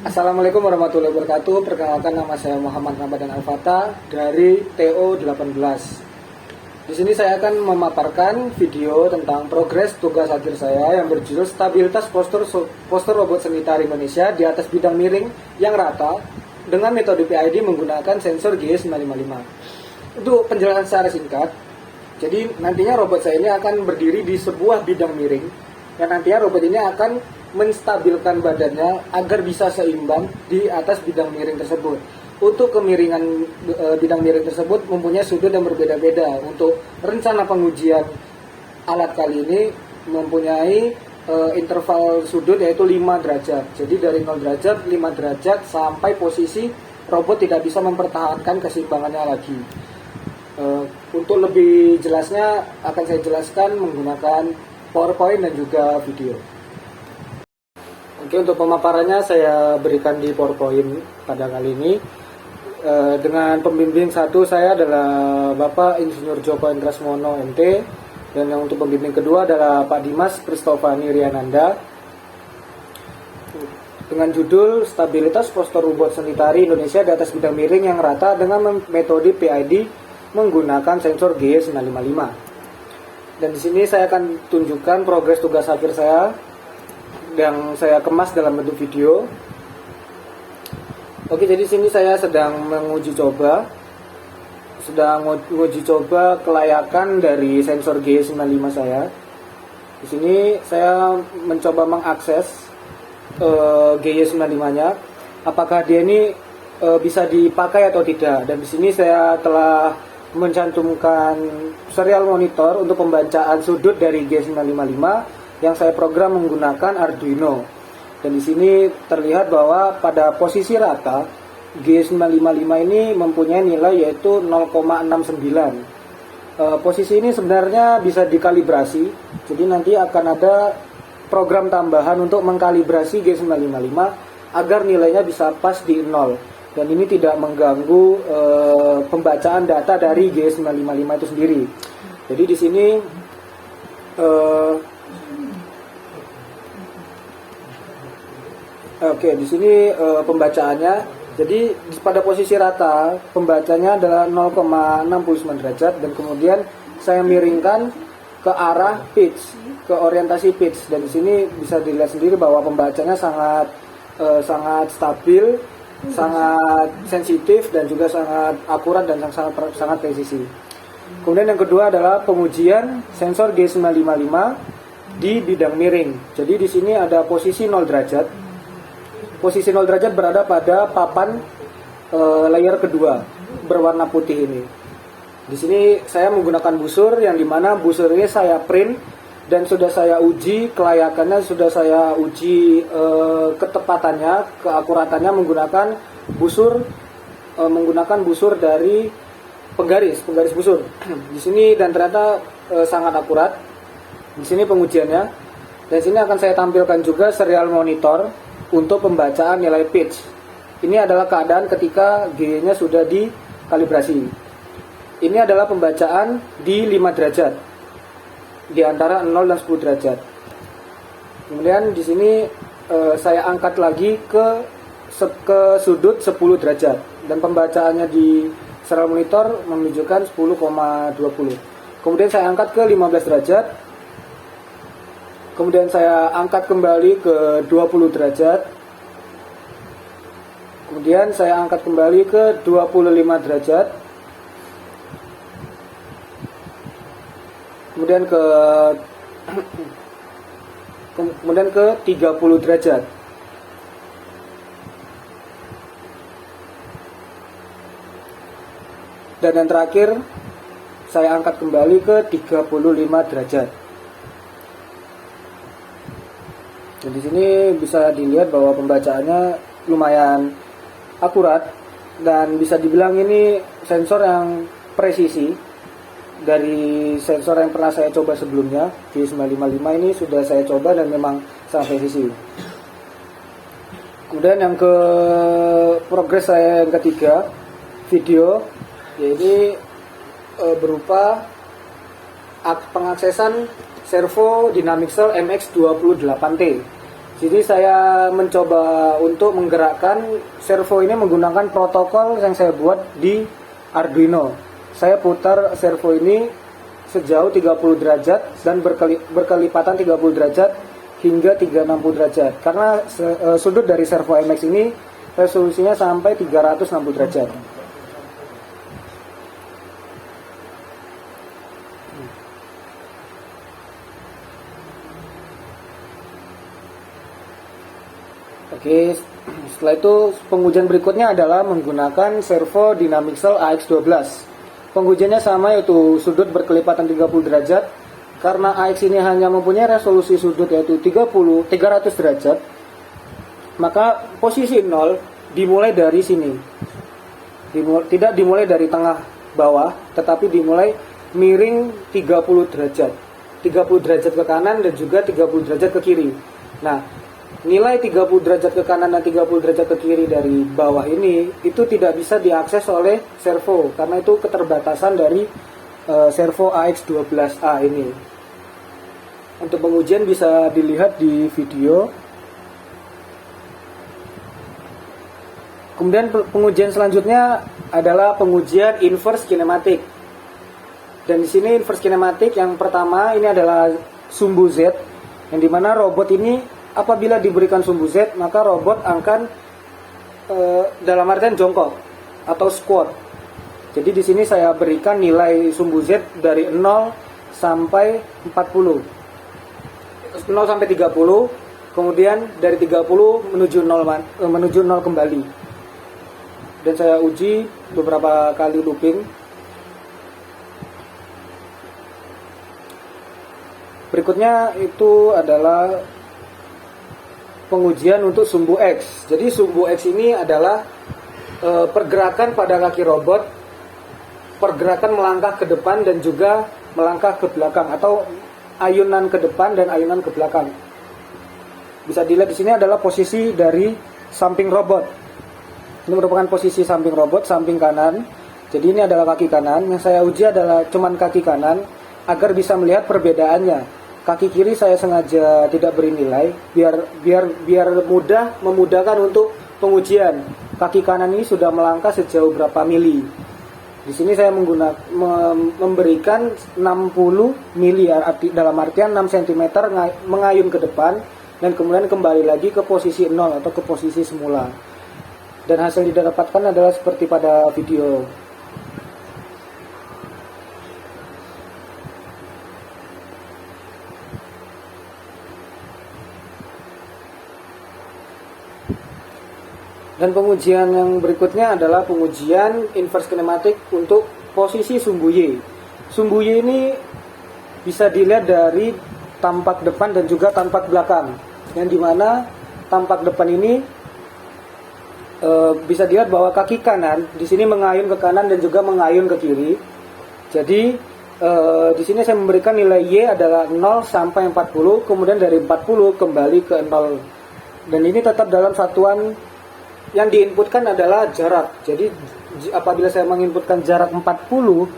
Assalamualaikum warahmatullahi wabarakatuh. Perkenalkan, nama saya Muhammad Ramadan Al-Fatah dari TO18. Di sini saya akan memaparkan video tentang progres tugas akhir saya yang berjudul stabilitas postur robot seni tari Indonesia di atas bidang miring yang rata dengan metode PID menggunakan sensor GS955. Untuk penjelasan secara singkat, jadi nantinya robot saya ini akan berdiri di sebuah bidang miring dan nantinya robot ini akan menstabilkan badannya agar bisa seimbang di atas bidang miring tersebut. Untuk kemiringan bidang miring tersebut mempunyai sudut yang berbeda-beda. Untuk rencana pengujian alat kali ini mempunyai interval sudut yaitu 5 derajat. Jadi dari 0 derajat, 5 derajat sampai posisi robot tidak bisa mempertahankan keseimbangannya lagi. Untuk lebih jelasnya akan saya jelaskan menggunakan PowerPoint dan juga video. Oke, untuk pemaparannya saya berikan di PowerPoint pada kali ini. Dengan pembimbing satu saya adalah Bapak Insinyur Joko Endrasmono MT, dan yang untuk pembimbing kedua adalah Pak Dimas Kristofani Riananda dengan judul Stabilitas Postur Robot Seni Tari Indonesia di atas bidang miring yang rata dengan metode PID menggunakan sensor GS955. Dan di sini saya akan tunjukkan progres tugas akhir saya yang saya kemas dalam bentuk video. Oke, jadi sini saya sedang menguji coba kelayakan dari sensor G95 saya. Di sini saya mencoba mengakses G95-nya, apakah dia ini bisa dipakai atau tidak. Dan di sini saya telah mencantumkan serial monitor untuk pembacaan sudut dari G955 yang saya program menggunakan Arduino. Dan di sini terlihat bahwa pada posisi rata G955 ini mempunyai nilai yaitu 0,69. Posisi ini sebenarnya bisa dikalibrasi. Jadi nanti akan ada program tambahan untuk mengkalibrasi G955 agar nilainya bisa pas di 0. Dan ini tidak mengganggu pembacaan data dari G955 itu sendiri. Jadi di sini di sini pembacaannya. Jadi pada posisi rata pembacanya adalah 0,69 derajat, dan kemudian saya miringkan ke arah pitch, ke orientasi pitch. Dan di sini bisa dilihat sendiri bahwa pembacanya sangat stabil, sangat sensitif, dan juga sangat akurat dan sangat presisi. Kemudian yang kedua adalah pengujian sensor G955 di bidang miring. Jadi di sini ada posisi 0 derajat. Posisi 0 derajat berada pada papan layer kedua berwarna putih ini. Di sini saya menggunakan busur, yang dimana busur ini saya print dan sudah saya uji kelayakannya, sudah saya uji ketepatannya, keakuratannya menggunakan busur dari penggaris busur. Di sini dan ternyata sangat akurat. Di sini pengujiannya. Dan sini akan saya tampilkan juga serial monitor untuk pembacaan nilai pitch. Ini adalah keadaan ketika G-nya sudah dikalibrasi. Ini adalah pembacaan di 5 derajat di antara 0 dan 10 derajat. Kemudian di sini saya angkat lagi ke sudut 10 derajat, dan pembacaannya di serial monitor menunjukkan 10,20. Kemudian saya angkat ke 15 derajat. Kemudian saya angkat kembali ke 20 derajat. Kemudian saya angkat kembali ke 25 derajat. Kemudian ke 30 derajat. Dan yang terakhir saya angkat kembali ke 35 derajat. Dan di sini bisa dilihat bahwa pembacaannya lumayan akurat, dan bisa dibilang ini sensor yang presisi dari sensor yang pernah saya coba sebelumnya. G955 ini sudah saya coba dan memang sangat presisi. Kemudian yang ke progres saya yang ketiga video, yaitu berupa pengaksesan servo Dynamic Cell MX28T. Jadi saya mencoba untuk menggerakkan servo ini menggunakan protokol yang saya buat di Arduino. Saya putar servo ini sejauh 30 derajat dan berkelipatan 30 derajat hingga 360 derajat. Karena sudut dari servo MX ini resolusinya sampai 360 derajat. Oke, setelah itu pengujian berikutnya adalah menggunakan servo Dynamixel AX12. Pengujiannya sama, yaitu sudut berkelipatan 30 derajat. Karena AX ini hanya mempunyai resolusi sudut yaitu 300 derajat, maka posisi 0 dimulai dari sini. Tidak dimulai dari tengah bawah, tetapi dimulai miring 30 derajat. 30 derajat ke kanan dan juga 30 derajat ke kiri. Nah, nilai 30 derajat ke kanan dan 30 derajat ke kiri dari bawah ini itu tidak bisa diakses oleh servo karena itu keterbatasan dari servo AX12A ini. Untuk pengujian bisa dilihat di video. Kemudian pengujian selanjutnya adalah pengujian inverse kinematik. Dan di sini inverse kinematik yang pertama ini adalah sumbu Z, yang dimana robot ini apabila diberikan sumbu Z, maka robot akan dalam artian jongkok atau squat. Jadi di sini saya berikan nilai sumbu Z dari 0 sampai 40. 0 sampai 30, kemudian dari 30 menuju 0 kembali. Dan saya uji beberapa kali looping. Berikutnya itu adalah pengujian untuk sumbu X. Jadi sumbu X ini adalah pergerakan pada kaki robot, pergerakan melangkah ke depan dan juga melangkah ke belakang, atau ayunan ke depan dan ayunan ke belakang. Bisa dilihat di sini adalah posisi dari samping robot. Ini merupakan posisi samping robot, samping kanan. Jadi ini adalah kaki kanan. Yang saya uji adalah cuman kaki kanan agar bisa melihat perbedaannya. Kaki kiri saya sengaja tidak beri nilai biar memudahkan untuk pengujian. Kaki kanan ini sudah melangkah sejauh berapa mili. Di sini saya memberikan 60 mili, dalam artian 6 cm mengayun ke depan dan kemudian kembali lagi ke posisi 0 atau ke posisi semula. Dan hasil yang didapatkan adalah seperti pada video. Dan pengujian yang berikutnya adalah pengujian inverse kinematik untuk posisi sumbu Y. Sumbu Y ini bisa dilihat dari tampak depan dan juga tampak belakang. Yang dimana tampak depan ini bisa dilihat bahwa kaki kanan di sini mengayun ke kanan dan juga mengayun ke kiri. Jadi di sini saya memberikan nilai Y adalah 0 sampai 40, kemudian dari 40 kembali ke 0. Dan ini tetap dalam satuan yang diinputkan adalah jarak. Jadi apabila saya menginputkan jarak 40,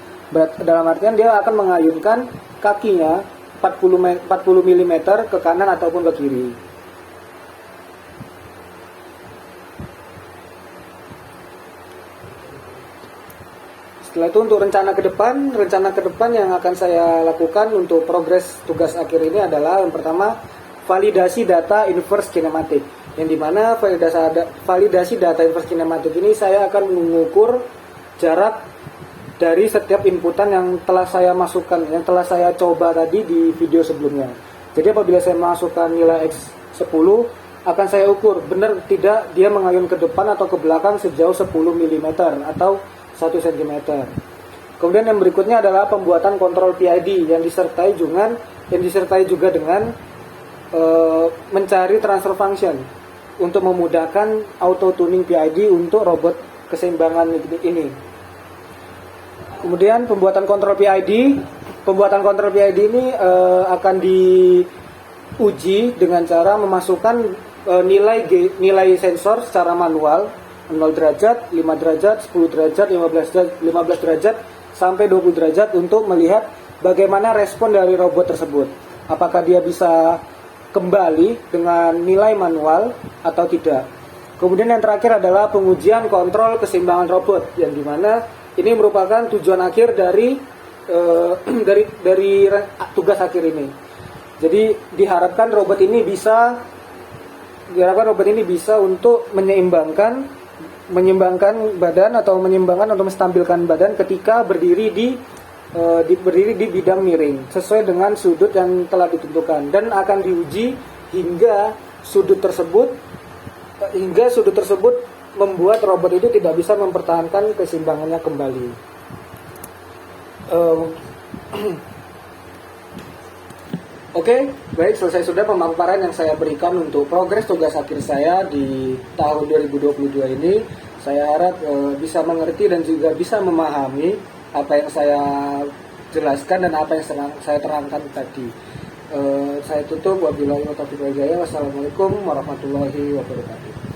dalam artian dia akan mengayunkan kakinya 40 mm ke kanan ataupun ke kiri. Setelah itu untuk rencana ke depan yang akan saya lakukan untuk progres tugas akhir ini adalah yang pertama validasi data inverse kinematik. Yang dimana validasi data inverse kinematik ini saya akan mengukur jarak dari setiap inputan yang telah saya masukkan, yang telah saya coba tadi di video sebelumnya. Jadi apabila saya masukkan nilai X10, akan saya ukur benar tidak dia mengayun ke depan atau ke belakang sejauh 10 mm atau 1 cm. Kemudian yang berikutnya adalah pembuatan kontrol PID yang disertai juga dengan mencari transfer function untuk memudahkan auto tuning PID untuk robot keseimbangan ini. Kemudian pembuatan kontrol PID ini akan diuji dengan cara memasukkan nilai sensor secara manual 0 derajat, 5 derajat, 10 derajat, 15 derajat sampai 20 derajat untuk melihat bagaimana respon dari robot tersebut. Apakah dia bisa kembali dengan nilai manual atau tidak. Kemudian yang terakhir adalah pengujian kontrol keseimbangan robot, yang dimana ini merupakan tujuan akhir dari tugas akhir ini. Jadi diharapkan robot ini bisa untuk menyeimbangkan badan atau menstabilkan badan ketika berdiri di bidang miring sesuai dengan sudut yang telah ditentukan, dan akan diuji hingga sudut tersebut membuat robot itu tidak bisa mempertahankan keseimbangannya kembali. Oke, baik, selesai sudah pemaparan yang saya berikan untuk progres tugas akhir saya di tahun 2022 ini. Saya harap bisa mengerti dan juga bisa memahami apa yang saya jelaskan dan apa yang saya terangkan tadi. Saya tutup, wabillahi taufiq wal hidayah. Wassalamualaikum warahmatullahi wabarakatuh.